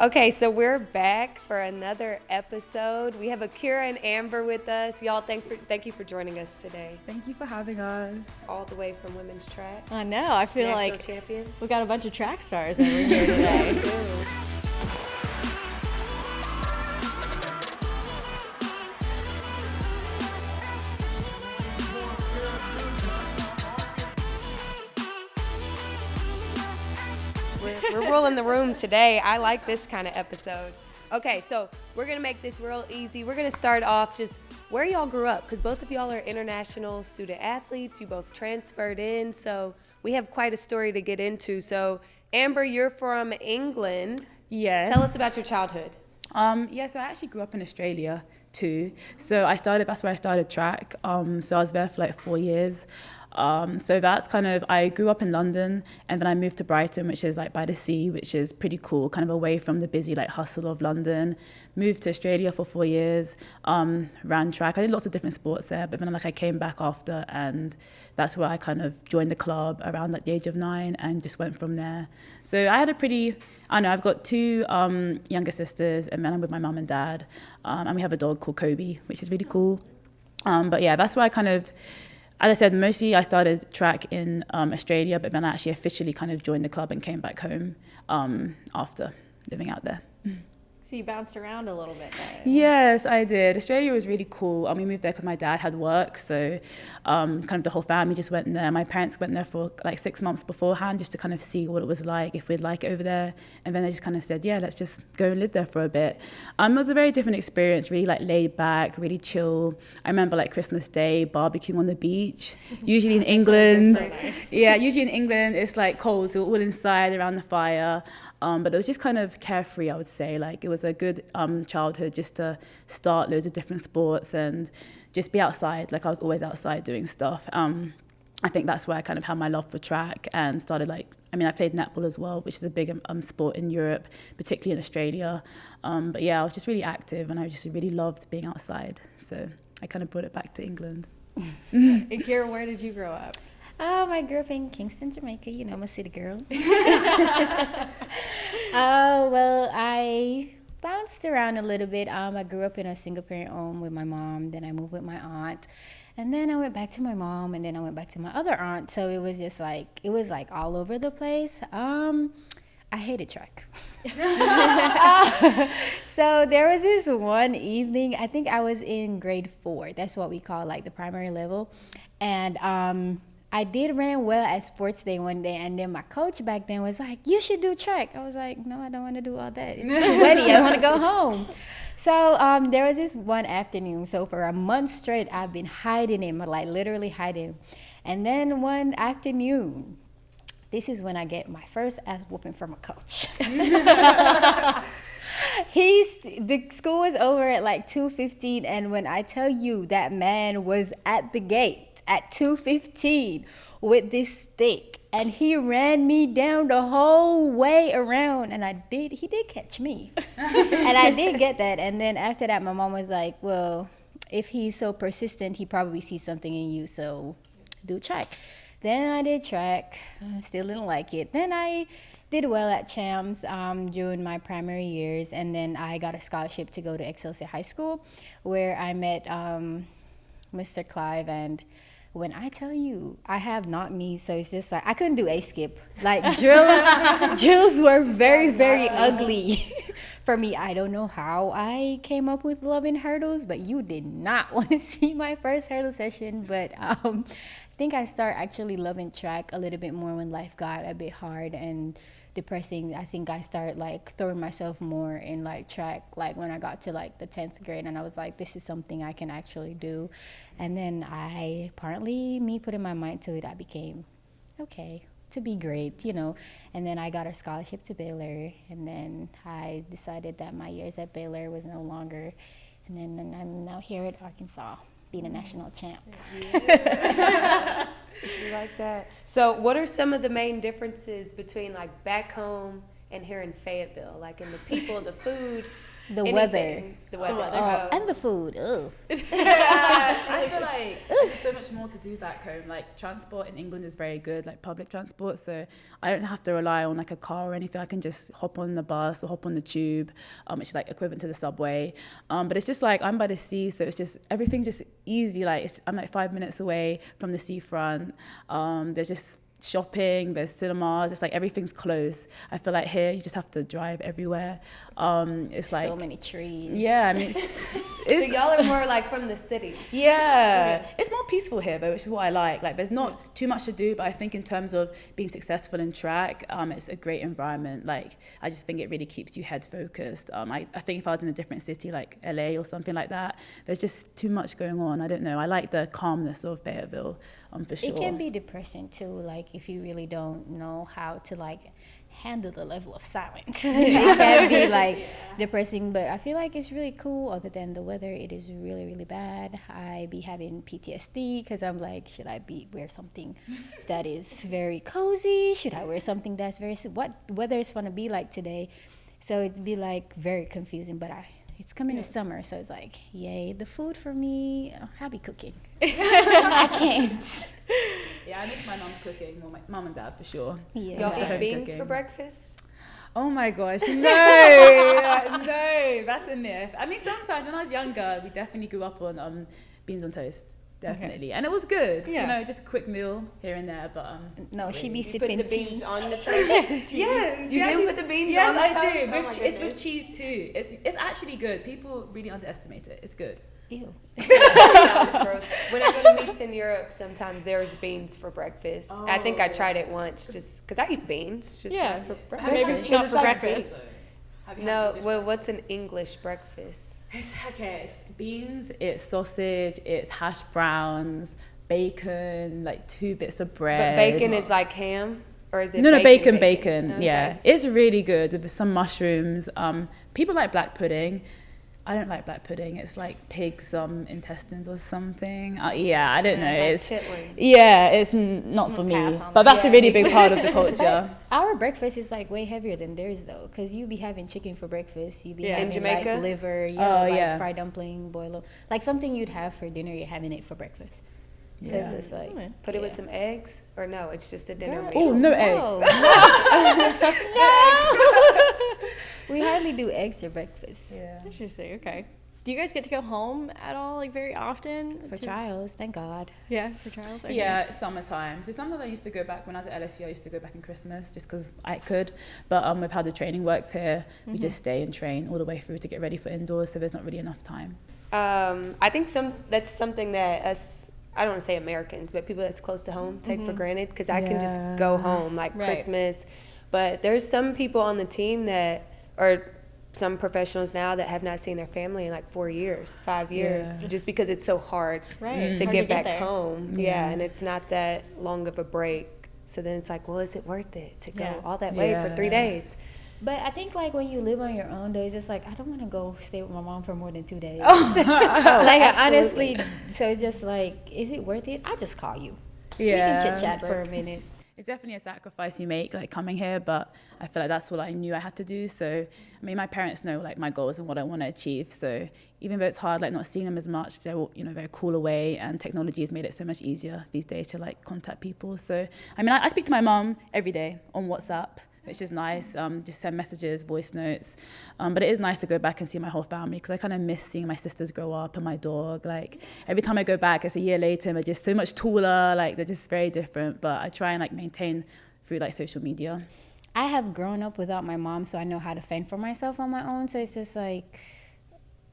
Okay, so we're back for another episode. We have Ackera and Amber with us. Y'all, thank you for joining us today. Thank you for having us. All the way from women's track. I know. I feel National like champions. we got a bunch of track stars over here today. We're ruling the room today. I like this kind of episode. Okay, so we're going to make this real easy. We're going to start off just where y'all grew up, because both of y'all are international student athletes. You both transferred in, so we have quite a story to get into. So, Amber, you're from England. Yes. Tell us about your childhood. So I actually grew up in Australia too. So that's where I started track. So I was there for like 4 years. So that's I grew up in London, and then I moved to Brighton, which is like by the sea, which is pretty cool, kind of away from the busy like hustle of London. Moved to Australia for 4 years, ran track. I did lots of different sports there, but then I came back after, and that's where I kind of joined the club around like the age of 9 and just went from there. So I had I've got 2 younger sisters, and then I'm with my mum and dad, and we have a dog called Kobe, which is really cool. But yeah, that's where as I said, mostly I started track in Australia, but then I actually officially kind of joined the club and came back home after living out there. So you bounced around a little bit there. Yes, I did. Australia was really cool. We moved there because my dad had work, so kind of the whole family just went there. My parents went there for like 6 months beforehand just to kind of see what it was like, if we'd like it over there. And then they just kind of said, yeah, let's just go and live there for a bit. It was a very different experience, really like laid back, really chill. I remember like Christmas Day, barbecuing on the beach. Usually in England, So nice. yeah, usually in England it's like cold, so we're all inside around the fire. But it was just kind of carefree, I would say. Like it was a good childhood just to start loads of different sports and just be outside. Like I was always outside doing stuff. I think that's where I kind of had my love for track and started I played netball as well, which is a big sport in Europe, particularly in Australia. But yeah, I was just really active, and I just really loved being outside. So I kind of brought it back to England. Ackera, where did you grow up? I grew up in Kingston, Jamaica. You know, I'm a city girl. I bounced around a little bit. I grew up in a single-parent home with my mom. Then I moved with my aunt. And then I went back to my mom, and then I went back to my other aunt. So it was just all over the place. I hated track. So there was this one evening, I think I was in grade 4. That's what we call like the primary level. And I did ran well at sports day one day, and then my coach back then was like, you should do track. I was like, no, I don't want to do all that. It's sweaty. I want to go home. So there was this one afternoon. So for a month straight, I've been hiding him, like literally hiding. And then one afternoon, this is when I get my first ass whooping from a coach. The school was over at like 2:15, and when I tell you that man was at the gate at 2:15 with this stick, and he ran me down the whole way around, and he did catch me. And I did get that. And then after that, my mom was like, well, if he's so persistent, he probably sees something in you, so do track. Then I did track. Still didn't like it. Then I did well at champs during my primary years, and then I got a scholarship to go to Excelsior High School, where I met Mr. Clive. And when I tell you, I have knock knees, so it's just like I couldn't do a skip. Like drills were very, very ugly for me. I don't know how I came up with loving hurdles, but you did not want to see my first hurdle session. But I think I started actually loving track a little bit more when life got a bit hard and depressing. I think I started like throwing myself more in like track, like when I got to like the 10th grade, and I was like, this is something I can actually do. And then me putting my mind to it, I became okay to be great, you know. And then I got a scholarship to Baylor, and then I decided that my years at Baylor was no longer, and then I'm now here at Arkansas being a national champ. Yes. We like that. So what are some of the main differences between like back home and here in Fayetteville? Like in the people, the food, The Anything. weather. The weather. Oh, and the food. Ugh. I feel like there's so much more to do back home. Like transport in England is very good, like public transport. So I don't have to rely on like a car or anything. I can just hop on the bus or hop on the tube, which is like equivalent to the subway. But it's just like I'm by the sea, so it's just everything's just easy. Like I'm like 5 minutes away from the seafront. There's just shopping, there's cinemas, it's like everything's close. I feel like here you just have to drive everywhere. It's like So many trees. yeah, I mean So y'all are more like from the city. yeah, it's more peaceful here though, which is what I like. Like there's not too much to do, but I think in terms of being successful in track, it's a great environment. Like I just think it really keeps you head focused. I think if I was in a different city like LA or something like that, there's just too much going on. I don't know. I like the calmness of Fayetteville, for sure. It can be depressing too, like if you really don't know how to like handle the level of silence. It can be like depressing, but I feel like it's really cool. Other than the weather, it is really, really bad. I be having PTSD because I'm like, should I wear something that is very cozy? Should I wear something that's very, what weather is gonna be like today? So it'd be like very confusing, but it's coming to summer, so it's like, yay, the food for me, I'll be cooking. I can't. Yeah, I miss my mom's cooking, or my mom and dad for sure. Yeah. Y'all Miss the eat home beans cooking. for breakfast? Oh my gosh, no, no, that's a myth. I mean, sometimes when I was younger, we definitely grew up on beans on toast, definitely, and it was good. Yeah. You know, just a quick meal here and there, but No, she be You put sipping the tea. beans on the toast? yes, You do actually- put the beans yes, on the I toast? do. Oh my It's with goodness. cheese too. It's actually good. People really underestimate it. It's good. Ew. Sounds gross. When I go to meets in Europe, sometimes there's beans for breakfast. I think I tried it once just because I eat beans. Just Yeah. not for Maybe breakfast. it's not It's for like breakfast. beans. Have you No, had English well, what's an English breakfast? Okay, it's beans, it's sausage, it's hash browns, bacon, like 2 bits of bread. But bacon is like ham? Or is it No, bacon? bacon. Yeah, Okay. it's really good with some mushrooms. People like black pudding. I don't like black pudding. It's like pig's intestines or something. Yeah, I don't know. Like It's chitlin. yeah, it's not for me. pass on But that's a Yeah, really me big part of the culture. Our breakfast is like way heavier than theirs though, because you be having chicken for breakfast, you be Yeah. having In Jamaica? like liver, Oh, like yeah. fried dumpling, boil, like something you'd have for dinner, you're having it for breakfast. So Yeah. it's just like Put it with yeah. some eggs? Or no, it's just a dinner Girl. meal? Oh, no eggs. We hardly do eggs for breakfast. Yeah. Interesting. Okay. Do you guys get to go home at all, like very often? For trials, thank God. Yeah, for trials. Okay. Yeah, it's summertime. So sometimes I used to go back when I was at LSU. I used to go back in Christmas just because I could. But with how the training works here, we just stay and train all the way through to get ready for indoors. So there's not really enough time. I think that's something that us, I don't want to say Americans, but people that's close to home take for granted because I can just go home like Right. Christmas. But there's some people on the team that are some professionals now that have not seen their family in like 4 years, 5 years, Yeah. just because it's so hard Right. It's to hard get back there. home. Yeah. Yeah, and it's not that long of a break. So then it's like, well, is it worth it to go Yeah. all that way for 3 days? But I think like when you live on your own though, it's just like I don't want to go stay with my mom for more than 2 days. Like honestly, so it's just like, is it worth it? I'll just call you. Yeah. We can chit chat for a minute. It's definitely a sacrifice you make, like coming here, but I feel like that's what I knew I had to do. So, I mean, my parents know like my goals and what I want to achieve. So even though it's hard, like not seeing them as much, they're all, very cool away, and technology has made it so much easier these days to like contact people. So, I mean, I speak to my mom every day on WhatsApp, which is nice. Just send messages, voice notes. But it is nice to go back and see my whole family because I kind of miss seeing my sisters grow up and my dog. Like every time I go back, it's a year later and they're just so much taller. Like they're just very different. But I try and like maintain through like social media. I have grown up without my mom, so I know how to fend for myself on my own. So it's just like,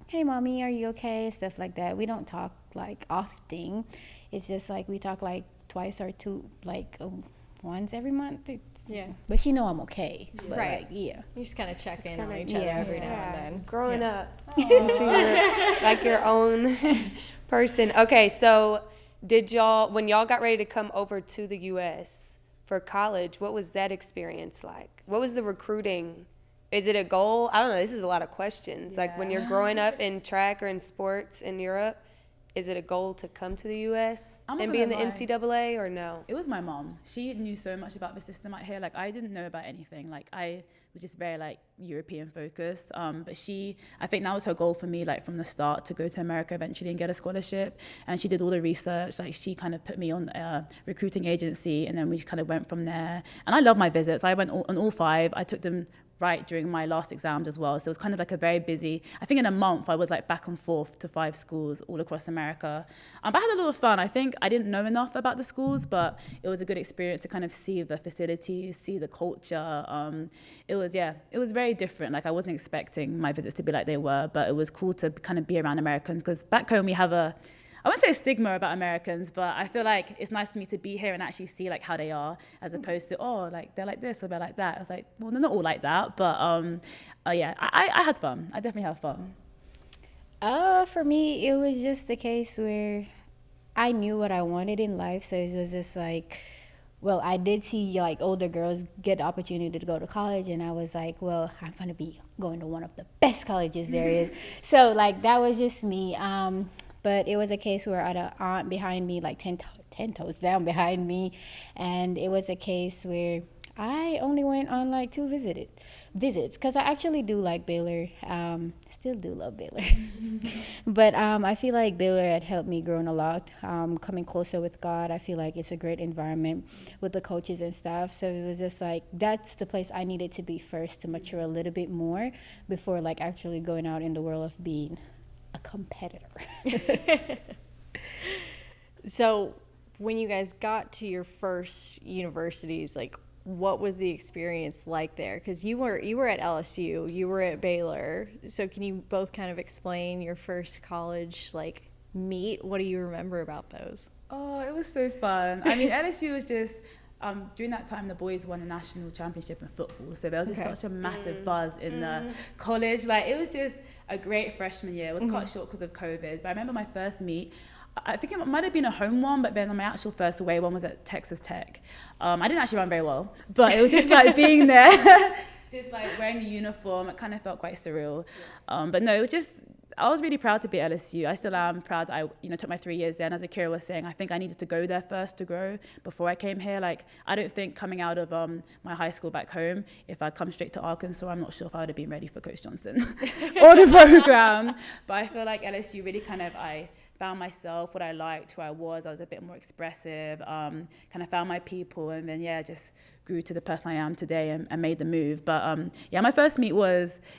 hey, mommy, are you okay? Stuff like that. We don't talk like often. It's just like we talk like twice or once every month. Yeah. But she know I'm okay. But Right. like, yeah. You just kind of check in kinda- on each other Yeah. every now and then. Growing up into like your own person. Okay, so when y'all got ready to come over to the U.S. for college, what was that experience like? What was the recruiting? Is it a goal? I don't know. This is a lot of questions. Like when you're growing up in track or in sports in Europe, is it a goal to come to the U.S. I'm not and be in the gonna lie. NCAA or no? It was my mom. She knew so much about the system out here. Like, I didn't know about anything. Like, I was just very, like, European focused. But I think that was her goal for me, like, from the start, to go to America eventually and get a scholarship. And she did all the research. Like, she kind of put me on a recruiting agency, and then we kind of went from there. And I love my visits. I went on all 5. I took them right during my last exams as well. So it was kind of like a very busy, I think in a month I was like back and forth to 5 schools all across America. But I had a lot of fun. I think I didn't know enough about the schools, but it was a good experience to kind of see the facilities, see the culture. It was very different. Like, I wasn't expecting my visits to be like they were, but it was cool to kind of be around Americans, because back home we have I wouldn't say stigma about Americans, but I feel like it's nice for me to be here and actually see like how they are, as opposed to, oh, like they're like this or they're like that. I was like, well, they're not all like that, but yeah, I had fun. I definitely had fun. For me, it was just a case where I knew what I wanted in life, so it was just like, well, I did see like older girls get the opportunity to go to college, and I was like, well, I'm gonna be going to one of the best colleges there is. So like that was just me. But it was a case where I had an aunt behind me, like 10 toes down behind me. And it was a case where I only went on like 2 visits, because I actually do like Baylor. Still do love Baylor. But I feel like Baylor had helped me grow a lot, coming closer with God. I feel like it's a great environment with the coaches and stuff. So it was just like, that's the place I needed to be first to mature a little bit more before like actually going out in the world of being a competitor. So when you guys got to your first universities, like, what was the experience like there? Because you were at LSU, you were at Baylor. So can you both kind of explain your first college like meet? What do you remember about those? Oh, it was so fun. I mean, LSU was just, during that time, the boys won a national championship in football. So there was just such a massive buzz in the college. Like, it was just a great freshman year. It was cut short because of COVID. But I remember my first meet, I think it might have been a home one, but then my actual first away one was at Texas Tech. I didn't actually run very well, but it was just like being there, just like wearing the uniform. It kind of felt quite surreal. But no, it was just, I was really proud to be at LSU. I still am proud that I took my 3 years there. And as Ackera was saying, I think I needed to go there first to grow before I came here. Like, I don't think coming out of my high school back home, if I'd come straight to Arkansas, I'm not sure if I would have been ready for Coach Johnson or the program. But I feel like LSU really kind of, I found myself, what I liked, who I was a bit more expressive, kind of found my people, and then, just grew to the person I am today and made the move. But, my first meet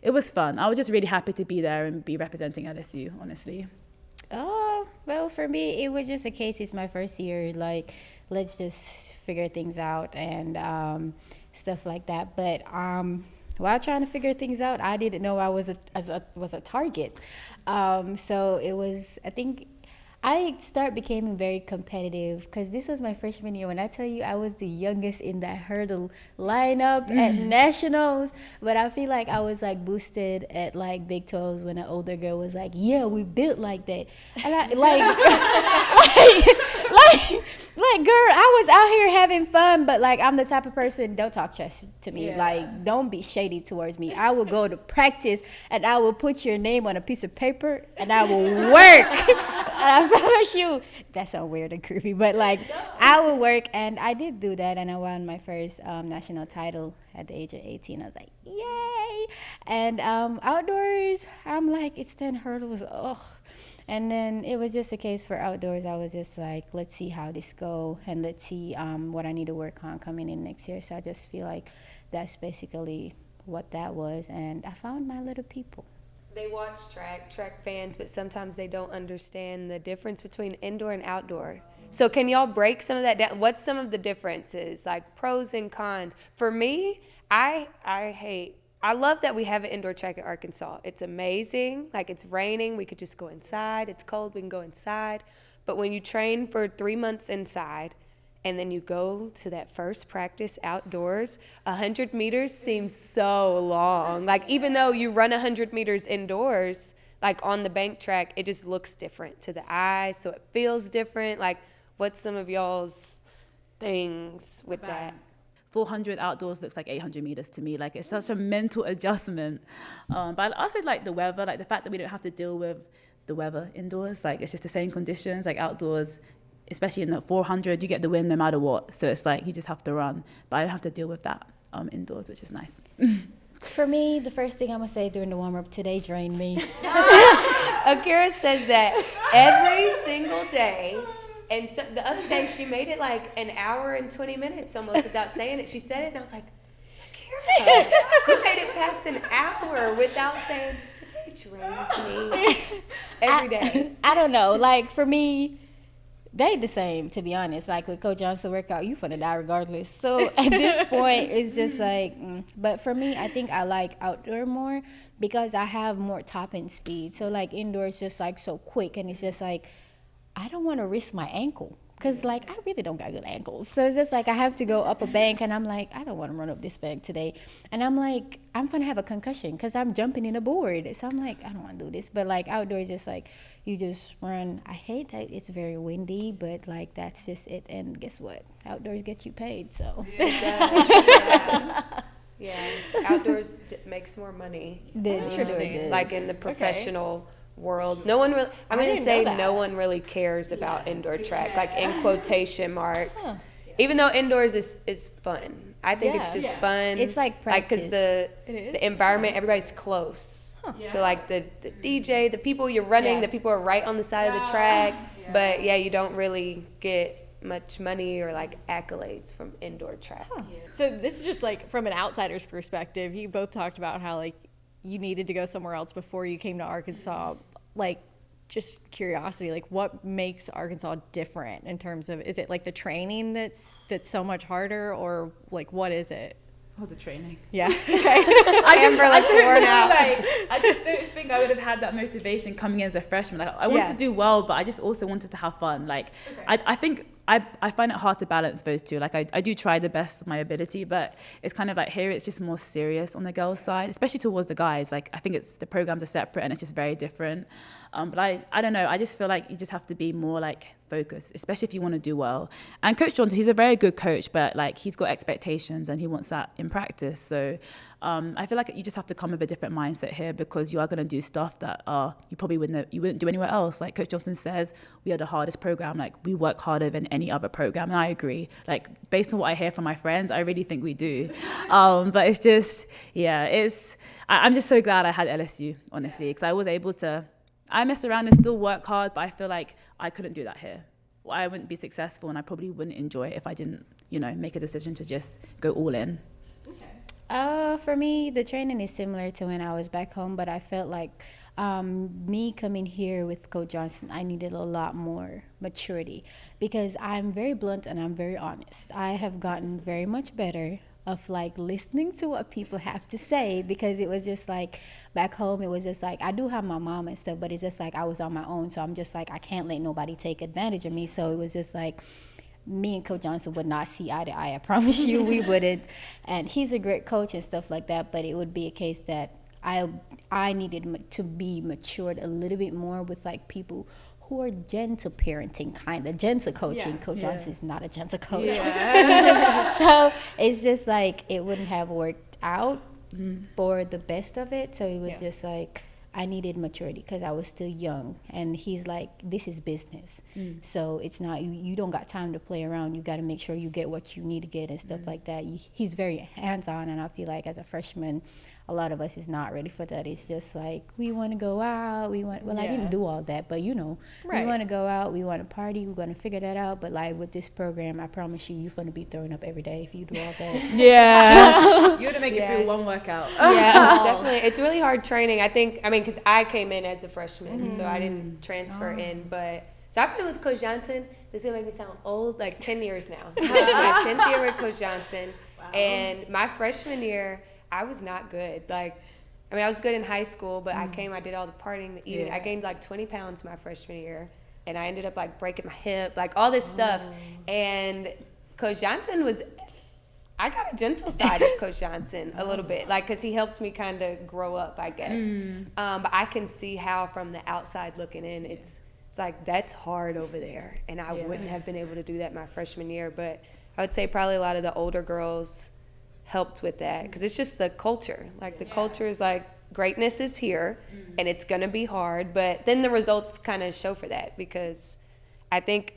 it was fun. I was just really happy to be there and be representing LSU, honestly. Oh, well, for me, it was just a case, it's my first year, like, let's just figure things out and stuff like that. But while trying to figure things out, I didn't know I was a target. So it was, I think, I becoming very competitive because this was my freshman year. When I tell you I was the youngest in that hurdle lineup at nationals, but I feel like I was like boosted at like Big Toes when an older girl was like, yeah, we built like that. And I like girl, I was out here having fun, but like I'm the type of person, don't talk trash to me. Like, don't be shady towards me. I will go to practice and I will put your name on a piece of paper and I will work. And I promise you, that sounds weird and creepy, but like I will work, and I did do that, and I won my first national title at the age of 18. I was like, yay! And outdoors, I'm like, it's 10 hurdles, ugh. And then it was just a case for outdoors. I was just like, let's see how this go, and let's see what I need to work on coming in next year. So I just feel like that's basically what that was, and I found my little people. They watch track fans, but sometimes they don't understand the difference between indoor and outdoor. So can y'all break some of that down? What's some of the differences, like pros and cons? For me, I love that we have an indoor track at Arkansas. It's amazing. Like, it's raining, we could just go inside. It's cold, we can go inside. But when you train for 3 months inside, and then you go to that first practice outdoors, 100 meters seems so long. Like, even though you run 100 meters indoors, like on the bank track, it just looks different to the eye, so it feels different. Like, what's some of y'all's things with that? 400 outdoors looks like 800 meters to me. Like, it's such a mental adjustment. But I also like the weather, like the fact that we don't have to deal with the weather indoors. Like, it's just the same conditions. Like, outdoors, especially in the 400, you get the wind no matter what. So it's like you just have to run. But I don't have to deal with that indoors, which is nice. For me, the first thing I'm going to say during the warm-up, today drained me. Ackera says that every single day. And so the other day, she made it like an hour and 20 minutes almost without saying it. She said it, and I was like, Ackera, you made it past an hour without saying, today drained me. Every day. I don't know. Like, for me, they the same, to be honest. Like, with Coach Johnson workout, you finna die regardless. So at this point, it's just like, But for me, I think I like outdoor more because I have more top-end speed. So, like, indoor is just, like, so quick, and it's just, like, I don't want to risk my ankle because, like, I really don't got good ankles. So it's just, like, I have to go up a bank, and I'm like, I don't want to run up this bank today. And I'm like, I'm going to have a concussion because I'm jumping in a board. So I'm like, I don't want to do this. But, like, outdoors, just, like, you just run. I hate that it's very windy, but, like, that's just it. And guess what? Outdoors get you paid, so. Yeah. Outdoors makes more money. Interesting. Like, in the professional world, no one really, I'm going to say no one really cares about indoor track, like in quotation marks. Even though indoors is fun. I think it's just fun. It's like practice. Like, because the environment, everybody's close. So, like, the DJ, the people you're running, the people are right on the side of the track. But, you don't really get much money or, like, accolades from indoor track. So this is just, like, from an outsider's perspective, you both talked about how, like, you needed to go somewhere else before you came to Arkansas. Like, just curiosity, like, what makes Arkansas different in terms of, is it like the training that's so much harder, or like what is it? Oh, the training. Yeah. Okay. I just don't think I would have had that motivation coming in as a freshman. Like, I wanted to do well, but I just also wanted to have fun. Like, I think I find it hard to balance those two. Like, I do try the best of my ability, but it's kind of like here it's just more serious on the girls' side, especially towards the guys. Like, I think the programs are separate and it's just very different. But I don't know. I just feel like you just have to be more, like, focused, especially if you want to do well. And Coach Johnson, he's a very good coach, but, like, he's got expectations and he wants that in practice. So I feel like you just have to come with a different mindset here, because you are going to do stuff that you probably wouldn't do anywhere else. Like Coach Johnson says, we are the hardest program. Like, we work harder than any other program, and I agree. Like, based on what I hear from my friends, I really think we do. But it's just, I'm just so glad I had LSU, honestly, because I was able to. I mess around and still work hard, but I feel like I couldn't do that here. I wouldn't be successful, and I probably wouldn't enjoy it if I didn't, make a decision to just go all in. For me, the training is similar to when I was back home, but I felt like me coming here with Coach Johnson, I needed a lot more maturity, because I'm very blunt and I'm very honest. I have gotten very much better of, like, listening to what people have to say, because it was just like back home, it was just like, I do have my mom and stuff, but it's just like I was on my own, so I'm just like, I can't let nobody take advantage of me. So it was just like, me and Coach Johnson would not see eye to eye, I promise you. We wouldn't. And he's a great coach and stuff like that, but it would be a case that I needed to be matured a little bit more with, like, people who are gentle parenting, kind of gentle coaching. Coach Johnson is not a gentle coach. So it's just like it wouldn't have worked out for the best of it. So it was just like I needed maturity because I was still young. And he's like, this is business. So it's not, you don't got time to play around. You got to make sure you get what you need to get and stuff like that. He's very hands-on, and I feel like as a freshman, a lot of us is not ready for that. It's just like, we want to go out. I didn't do all that, but we want to go out. We want to party. We're going to figure that out. But, like, with this program, I promise you're going to be throwing up every day if you do all that. You're going to make it through one workout. Definitely. It's really hard training. Because I came in as a freshman, so I didn't transfer in. But so I've been with Coach Johnson. This is going to make me sound old, like 10 years now. My 10th year with Coach Johnson. Wow. And my freshman year, I was not good. I was good in high school, but I did all the partying, the eating. I gained like 20 pounds my freshman year, and I ended up like breaking my hip, like all this stuff. And Coach Johnson I got a gentle side of Coach Johnson a little bit, like, because he helped me kind of grow up, I guess. But I can see how from the outside looking in, it's like, that's hard over there. And I wouldn't have been able to do that my freshman year. But I would say probably a lot of the older girls helped with that, because it's just the culture. Like, the culture is like greatness is here and it's going to be hard, but then the results kind of show for that, because I think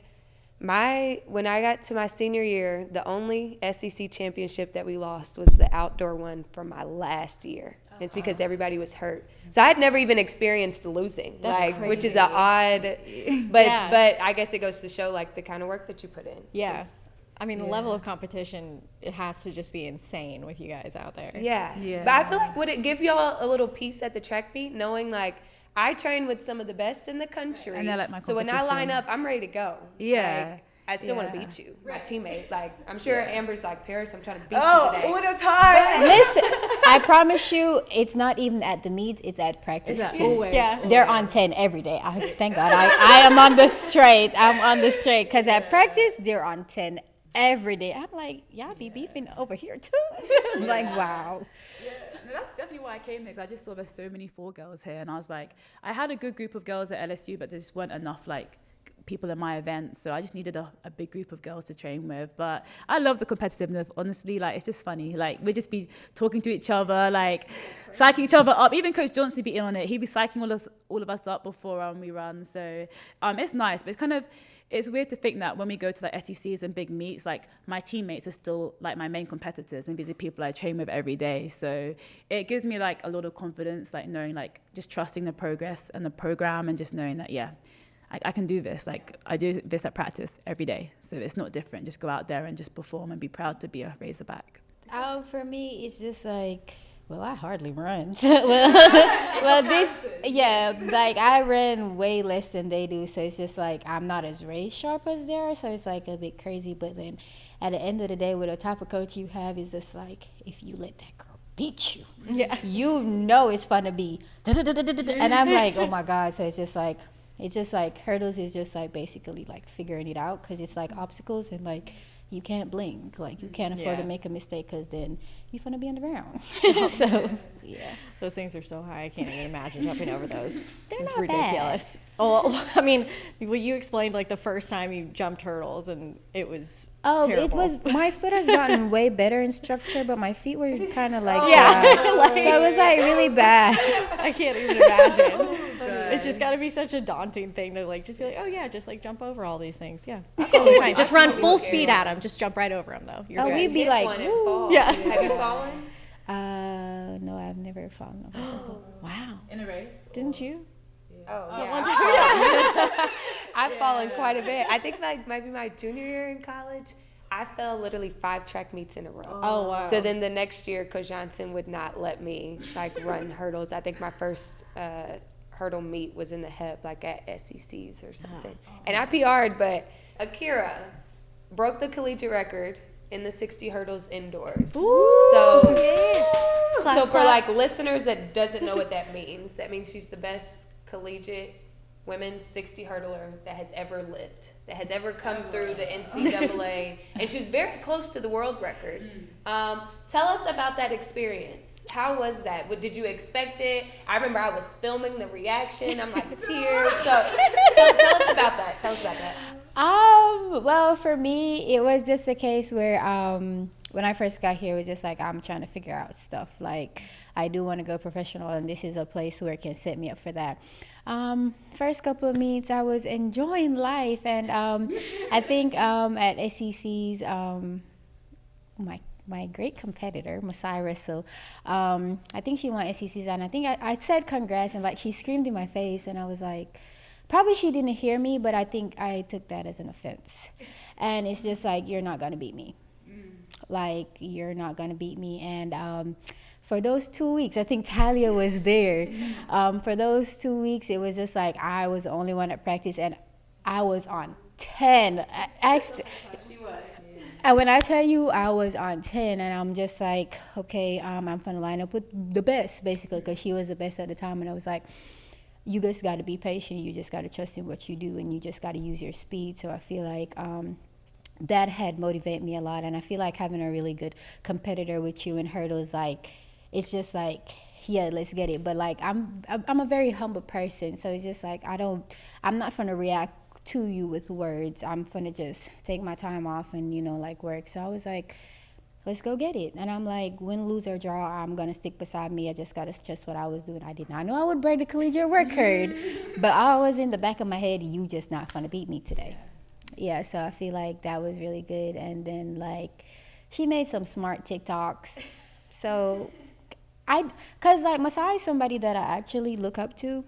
when I got to my senior year, the only SEC championship that we lost was the outdoor one from my last year. It's because everybody was hurt. So I had never even experienced losing, which is an odd, but I guess it goes to show like the kind of work that you put in. Yeah. I mean, the level of competition, it has to just be insane with you guys out there. Yeah. But I feel like, would it give y'all a little peace at the track meet, knowing like I train with some of the best in the country, and they're like my so when I line up, I'm ready to go. Yeah. Like, I still want to beat you, my teammate. Like, I'm sure Amber's like, Paris, I'm trying to beat you today. All the time. Listen, I promise you, it's not even at the meets, it's at practice too. Always. Yeah. They're on 10 every day. Thank God I am on the straight. I'm on the straight. Because at practice, they're on 10 every day. I'm like, y'all be beefing over here too? I'm like, wow. Yeah, no, that's definitely why I came here, because I just saw there's so many 4 girls here, and I was like, I had a good group of girls at LSU, but there just weren't enough like people in my event, so I just needed a big group of girls to train with. But I love the competitiveness, honestly. Like, it's just funny, like we just be talking to each other, like psyching each other up. Even Coach Johnson be in on it. He'd be psyching all of us up before we run. So it's nice, but it's weird to think that when we go to like SECs and big meets, like my teammates are still like my main competitors, and these are people I train with every day. So it gives me like a lot of confidence, like knowing, like just trusting the progress and the program, and just knowing that I can do this. Like, I do this at practice every day, so it's not different. Just go out there and just perform and be proud to be a Razorback. For me, it's just like, well, I hardly run. Like I ran way less than they do, so it's just like I'm not as race sharp as they are, so it's like a bit crazy. But then at the end of the day, with the type of coach you have, is just like, if you let that girl beat you, you know it's fun to be, and I'm like, oh my God. So it's just like hurdles is just like basically like figuring it out, because it's like obstacles, and like you can't blink, like you can't afford to make a mistake, because then you're gonna be on the ground. So Those things are so high, I can't even imagine jumping over those. They're It's not ridiculous. Oh, I mean, well, you explained like the first time you jumped hurdles, and it was terrible. It was, my foot has gotten way better in structure, but my feet were kind of like so it was like really bad. I can't even imagine. It's just got to be such a daunting thing to like just be like, oh yeah, just like jump over all these things. Yeah, totally fine. Just run full speed at them. Just jump right over them though. You're good. We'd be Hit like, one and fall. Yeah. Have you fallen? No, I've never fallen over. Wow. In a race? Didn't you? Oh, yeah. One time. I've fallen quite a bit. I think maybe my junior year in college, I fell literally 5 track meets in a row. Oh, wow. So then the next year, Coach Johnson would not let me like run hurdles. I think my first hurdle meet was in the HEB, like at SECs or something. And I PR'd, but Ackera broke the collegiate record in the 60 hurdles indoors. Ooh, so Claps, for claps. like listeners that doesn't know what that means she's the best collegiate women's 60 hurdler that has ever lived, that has ever come through the NCAA, and she was very close to the world record. Tell us about that experience. How was that? Did you expect it? I remember I was filming the reaction. I'm like tears. So tell us about that. Tell us about that. Well, for me, it was just a case where when I first got here, it was just like, I'm trying to figure out stuff. Like, I do want to go professional, and this is a place where it can set me up for that. First couple of meets, I was enjoying life, and I think at SECs, my great competitor, Masai Russell, I think she won SECs, and I think I said congrats, and like she screamed in my face, and I was like, probably she didn't hear me, but I think I took that as an offense. And it's just like, you're not going to beat me. Like, you're not going to beat me. And for those 2 weeks, I think Taliyah was there. For those 2 weeks, it was just like I was the only one at practice, and I was on 10. And when I tell you I was on 10, and I'm just like, okay, I'm going to line up with the best, basically, because she was the best at the time. And I was like, you just got to be patient. You just got to trust in what you do, and you just got to use your speed. So I feel like that had motivated me a lot. And I feel like having a really good competitor with you in hurdles, like, it's just like, yeah, let's get it. But like, I'm a very humble person. So it's just like, I'm not going to react to you with words. I'm going to just take my time off and, like, work. So I was like, let's go get it. And I'm like, win, lose, or draw, I'm going to stick beside me. I just got to stress what I was doing. I did not know I would break the collegiate record. But I was in the back of my head, you just not going to beat me today. Yeah, so I feel like that was really good. And then, like, she made some smart TikToks. So, because, like, Masai is somebody that I actually looked up to.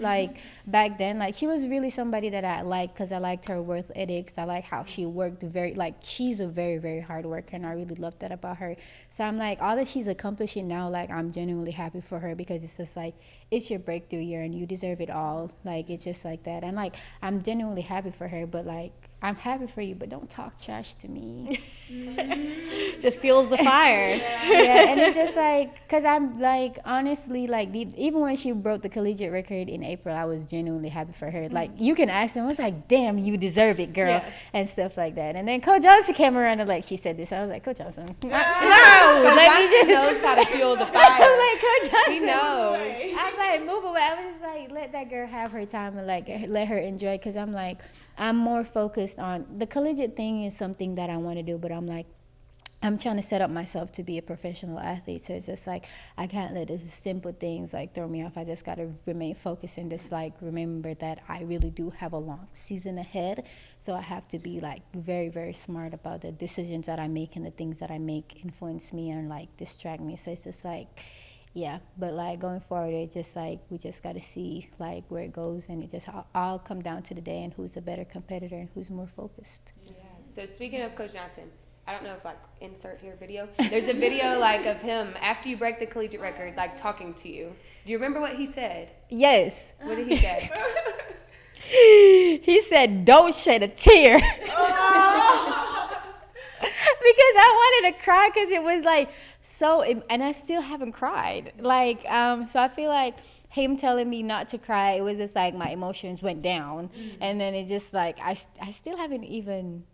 Like, back then, like, she was really somebody that I liked because I liked her work ethics. I like how she worked she's a very, very hard worker, and I really love that about her. So I'm like, all that she's accomplishing now, like, I'm genuinely happy for her because it's just like, it's your breakthrough year and you deserve it all. Like, it's just like that. And, like, I'm genuinely happy for her, but, like, I'm happy for you, but don't talk trash to me. Just fuels the fire. Yeah, and it's just like, because I'm like, honestly, like, even when she broke the collegiate record in April, I was genuinely happy for her. Like, you can ask them, I was like, damn, you deserve it, girl, and stuff like that. And then Coach Johnson came around and, like, she said this. I was like, Coach Johnson, Coach Johnson knows how to fuel the fire. I'm like, Coach Johnson. He knows. I was like, move away. I was just like, let that girl have her time and, like, let her enjoy. Because I'm like, I'm more focused on the collegiate thing is something that I want to do, but I'm like, I'm trying to set up myself to be a professional athlete. So it's just like, I can't let the simple things like throw me off. I just got to remain focused and just like remember that I really do have a long season ahead. So I have to be like very, very smart about the decisions that I make, and the things that I make influence me and like distract me. So it's just like, yeah, but like going forward, it just like, we just got to see like where it goes, and it just all come down to the day and who's a better competitor and who's more focused. Yeah. So speaking of Coach Johnson, I don't know if like insert here video. There's a video like of him after you break the collegiate record, like talking to you. Do you remember what he said? Yes. What did he say? He said, "Don't shed a tear." Because I wanted to cry because it was like so, and I still haven't cried. Like, so I feel like him telling me not to cry, it was just like my emotions went down, and then it just like I still haven't even,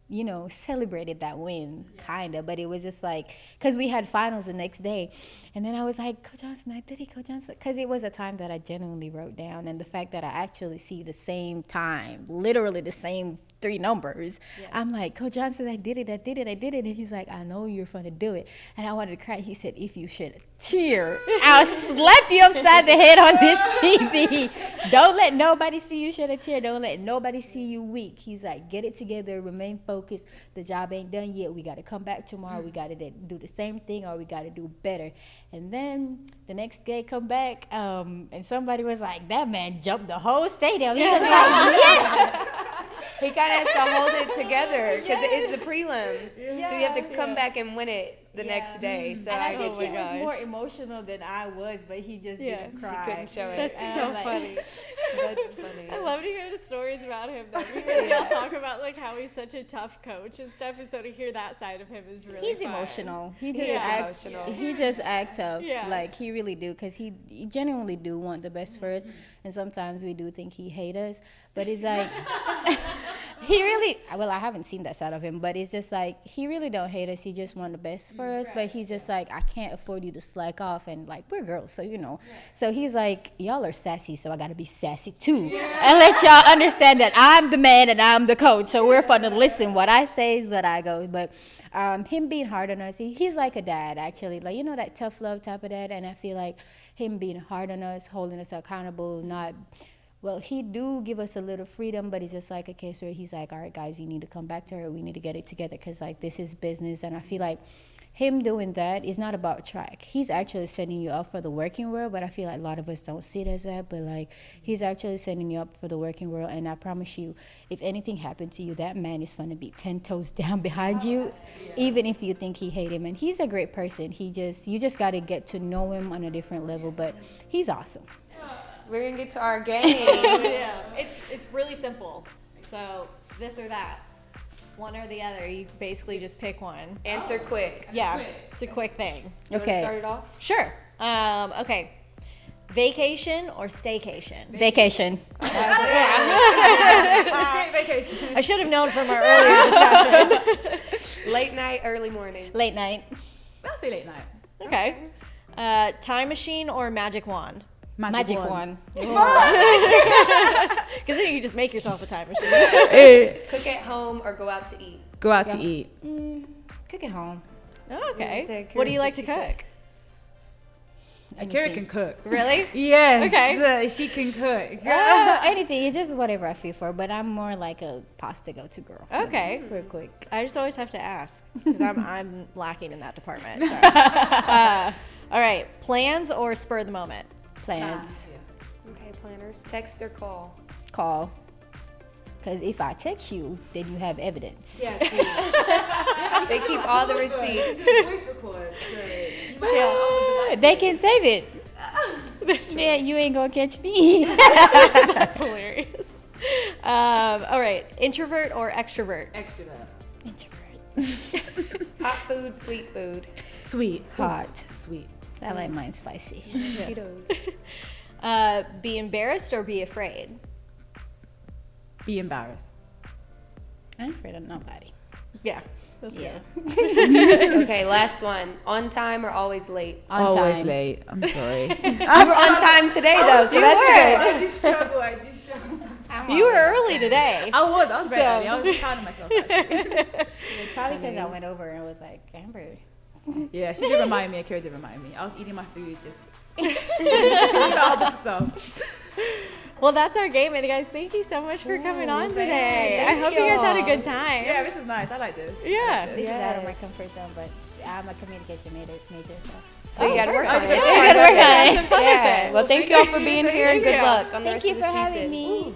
you know, celebrated that win, kind of, but it was just like, because we had finals the next day, and then I was like, Coach Johnson, I did it, Coach Johnson, because it was a time that I genuinely wrote down, and the fact that I actually see the same time, literally the same 3 numbers, I'm like, Coach Johnson, I did it, and he's like, I know you're fun to do it, and I wanted to cry. He said, if you shed a tear, I'll slap you upside the head on this TV. Don't let nobody see you shed a tear. Don't let nobody see you weak. He's like, get it together, remain focused. The job ain't done yet. We got to come back tomorrow. We got to do the same thing, or we got to do better. And then the next day come back, and somebody was like, that man jumped the whole stadium. He was like, yeah. He kind of has to hold it together because it is the prelims. So you have to come back and win it the next day. So And I I think get he you. was more emotional than I was, but he just didn't cry. He couldn't show it. That's And so I'm like, funny. That's funny. I love to hear the stories about him though. Because he'll talk about like how he's such a tough coach and stuff, and so to hear that side of him is really He's fun. emotional. He just Yeah. Emotional. He just act tough. Yeah. Like he really do, because he genuinely do want the best for us, and sometimes we do think he hate us, but it's like he really, well, I haven't seen that side of him, but it's just like he really don't hate us. He just want the best for us, but he's just like, I can't afford you to slack off, and like we're girls, so you know. So he's like, y'all are sassy, so I gotta be sassy too, and let y'all understand that I'm the man and I'm the coach, so we're fun to listen. What I say is what I go. But him being hard on us, he's like a dad actually, like, you know, that tough love type of dad, and I feel like him being hard on us, holding us accountable, not. Well, he do give us a little freedom, but it's just like a case where he's like, all right, guys, you need to come back to her. We need to get it together because, like, this is business. And I feel like him doing that is not about track. He's actually setting you up for the working world, but I feel like a lot of us don't see it as that. But, like, he's actually setting you up for the working world. And I promise you, if anything happened to you, that man is going to be 10 toes down behind you, even if you think he hate him. And he's a great person. You just got to get to know him on a different level. But he's awesome. We're going to get to our game. Yeah, it's really simple. So this or that, one or the other. You basically just pick one. Answer quick. Yeah, it's a quick thing. You want to Okay. start it off? Sure. Okay. Vacation or staycation? Vacation. Vacation. I should have known from our earlier discussion. Late night, early morning. Late night. I'll say late night. Okay. Time machine or magic wand? Magic wand. Because then you can just make yourself a time machine. Cook at home or go out to eat. Go out to eat. Cook at home. Oh, okay. say What do you Ackera like to thinks she cook? Ackera can cook. Really? Yes. Okay. She can cook. Anything, it's just whatever I feel for. But I'm more like a pasta go-to girl. Okay. Real quick. I just always have to ask because I'm lacking in that department. Sorry. All right. Plans or spur of the moment? Plans. Okay, planners. Text or call? Call. Because if I text you, then you have evidence. Yeah, They keep all the receipts. voice record. They can save it. Yeah, you ain't gonna catch me. That's hilarious. All right. Introvert or extrovert? Extrovert. Introvert. Hot food, sweet food. Sweet. Hot. Sweet. I like mine spicy. Cheetos. Be embarrassed or be afraid? Be embarrassed. I'm afraid of nobody. Yeah. That's Yeah. good. Okay, last one. On time or always late? On Always time. late. I'm sorry. You were on time today, though, so that's good. I just struggle sometimes. You were early today. I was very early. I was proud of myself, actually. Probably because I went over and was like, Amber. Yeah, she did remind me. Ackera did remind me. I was eating my food, just all the stuff. Well, that's our game, and guys, thank you so much for coming on today. I hope you guys had a good time. Yeah, this is nice. I like this. Yeah. This is out of my comfort zone, but I'm a communication major, so. So you got to work on it. You gotta work on it. Yeah. Well, thank you all for being here and good luck on the Thank rest you of for the having season. me.